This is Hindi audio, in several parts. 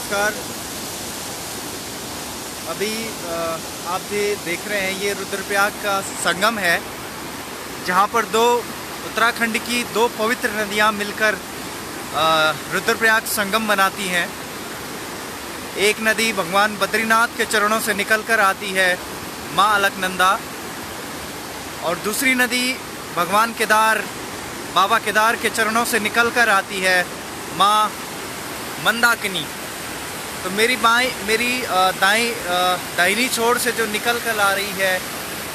नमस्कार। अभी आप ये देख रहे हैं, ये रुद्रप्रयाग का संगम है, जहाँ पर उत्तराखंड की दो पवित्र नदियाँ मिलकर रुद्रप्रयाग संगम बनाती हैं। एक नदी भगवान बद्रीनाथ के चरणों से निकलकर आती है, माँ अलकनंदा, और दूसरी नदी भगवान बाबा केदार के चरणों से निकलकर आती है, माँ मंदाकिनी। तो मेरी दाहिनी छोर से जो निकल कर आ रही है,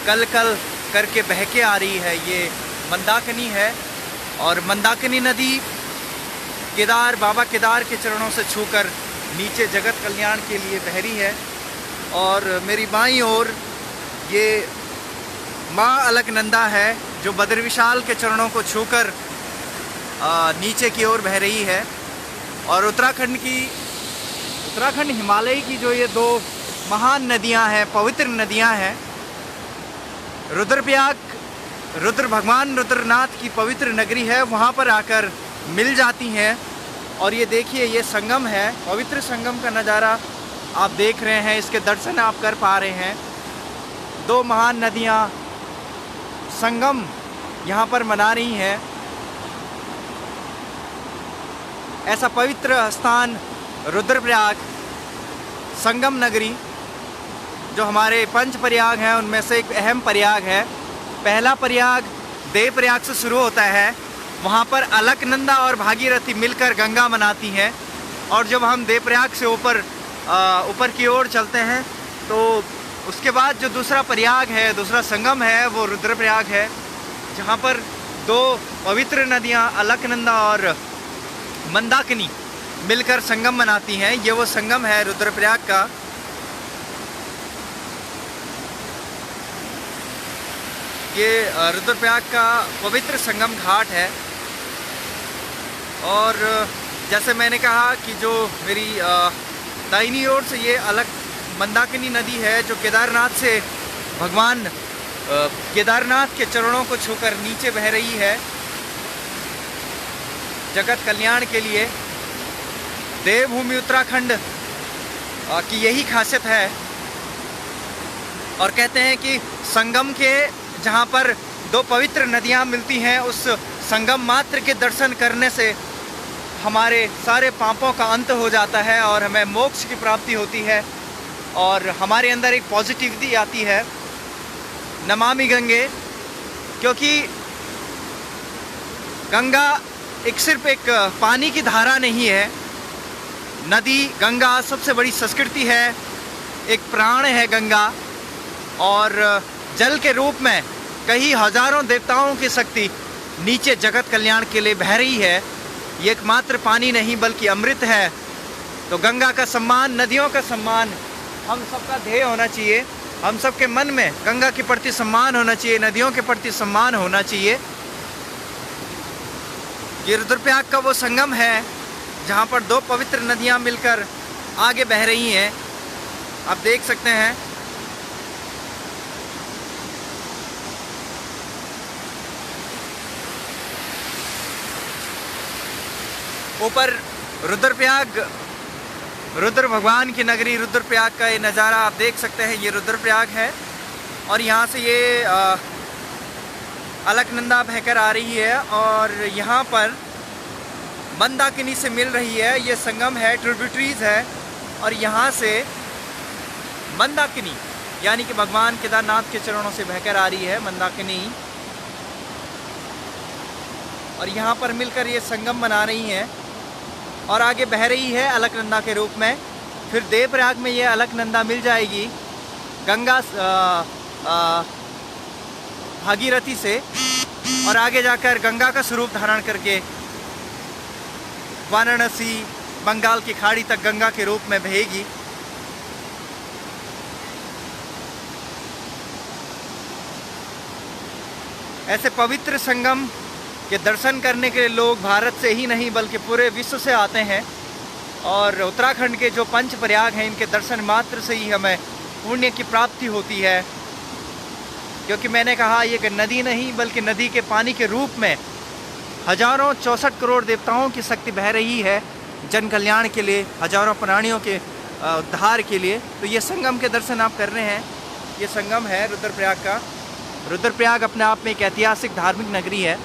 कल करके बह के आ रही है, ये मंदाकिनी है। और मंदाकिनी नदी बाबा केदार के चरणों से छूकर नीचे जगत कल्याण के लिए बह रही है। और मेरी बाईं ओर ये माँ अलकनंदा है, जो बद्र विशाल के चरणों को छूकर नीचे की ओर बह रही है। और उत्तराखंड हिमालय की जो ये दो महान नदियां हैं, पवित्र नदियां हैं, रुद्रप्रयाग भगवान रुद्रनाथ की पवित्र नगरी है, वहाँ पर आकर मिल जाती हैं। और ये देखिए, ये संगम है, पवित्र संगम का नज़ारा आप देख रहे हैं, इसके दर्शन आप कर पा रहे हैं। दो महान नदियाँ संगम यहाँ पर मना रही हैं। ऐसा पवित्र स्थान रुद्रप्रयाग संगम नगरी, जो हमारे पंच प्रयाग हैं, उनमें से एक अहम प्रयाग है। पहला प्रयाग देवप्रयाग से शुरू होता है, वहाँ पर अलकनंदा और भागीरथी मिलकर गंगा मनाती हैं। और जब हम देवप्रयाग से ऊपर की ओर चलते हैं, तो उसके बाद जो दूसरा प्रयाग है, दूसरा संगम है, वो रुद्रप्रयाग है, जहाँ पर दो पवित्र नदियाँ अलकनंदा और मंदाकिनी मिलकर संगम बनाती हैं। ये वो संगम है रुद्रप्रयाग का। ये रुद्रप्रयाग का पवित्र संगम घाट है। और जैसे मैंने कहा कि जो मेरी दाहिनी ओर से ये मंदाकिनी नदी है, जो केदारनाथ से भगवान केदारनाथ के चरणों को छूकर नीचे बह रही है जगत कल्याण के लिए। देवभूमि उत्तराखंड की यही खासियत है। और कहते हैं कि संगम के जहाँ पर दो पवित्र नदियाँ मिलती हैं, उस संगम मात्र के दर्शन करने से हमारे सारे पापों का अंत हो जाता है और हमें मोक्ष की प्राप्ति होती है, और हमारे अंदर एक पॉजिटिविटी आती है। नमामि गंगे, क्योंकि गंगा सिर्फ एक पानी की धारा नहीं है। नदी गंगा सबसे बड़ी संस्कृति है, एक प्राण है गंगा, और जल के रूप में कई हजारों देवताओं की शक्ति नीचे जगत कल्याण के लिए बह रही है। ये एकमात्र पानी नहीं बल्कि अमृत है। तो गंगा का सम्मान, नदियों का सम्मान हम सबका ध्येय होना चाहिए। हम सबके मन में गंगा के प्रति सम्मान होना चाहिए, नदियों के प्रति सम्मान होना चाहिए। ये रुद्रप्रयाग का वो संगम है जहाँ पर दो पवित्र नदियाँ मिलकर आगे बह रही हैं, आप देख सकते हैं। ऊपर रुद्र भगवान की नगरी रुद्रप्रयाग का ये नज़ारा आप देख सकते हैं। ये रुद्रप्रयाग है, और यहाँ से ये अलकनंदा बहकर आ रही है, और यहाँ पर मंदाकिनी से मिल रही है। ये संगम है, ट्रिब्यूटरीज है, और यहाँ से मंदाकिनी यानी कि भगवान केदारनाथ के चरणों से बहकर आ रही है मंदाकिनी, और यहाँ पर मिलकर ये संगम बना रही हैं और आगे बह रही है अलकनंदा के रूप में। फिर देवप्रयाग में ये अलकनंदा मिल जाएगी गंगा भागीरथी से, और आगे जाकर गंगा का स्वरूप धारण करके वाराणसी, बंगाल की खाड़ी तक गंगा के रूप में बहेगी। ऐसे पवित्र संगम के दर्शन करने के लिए लोग भारत से ही नहीं बल्कि पूरे विश्व से आते हैं। और उत्तराखंड के जो पंच प्रयाग हैं, इनके दर्शन मात्र से ही हमें पुण्य की प्राप्ति होती है। क्योंकि मैंने कहा, ये कि नदी नहीं बल्कि नदी के पानी के रूप में हजारों 64 करोड़ देवताओं की शक्ति बह रही है। जन कल्याण के लिए, हजारों प्राणियों के उद्धार के लिए। तो ये संगम के दर्शन आप कर रहे हैं। ये संगम है रुद्रप्रयाग का। रुद्रप्रयाग अपने आप में एक ऐतिहासिक धार्मिक नगरी है।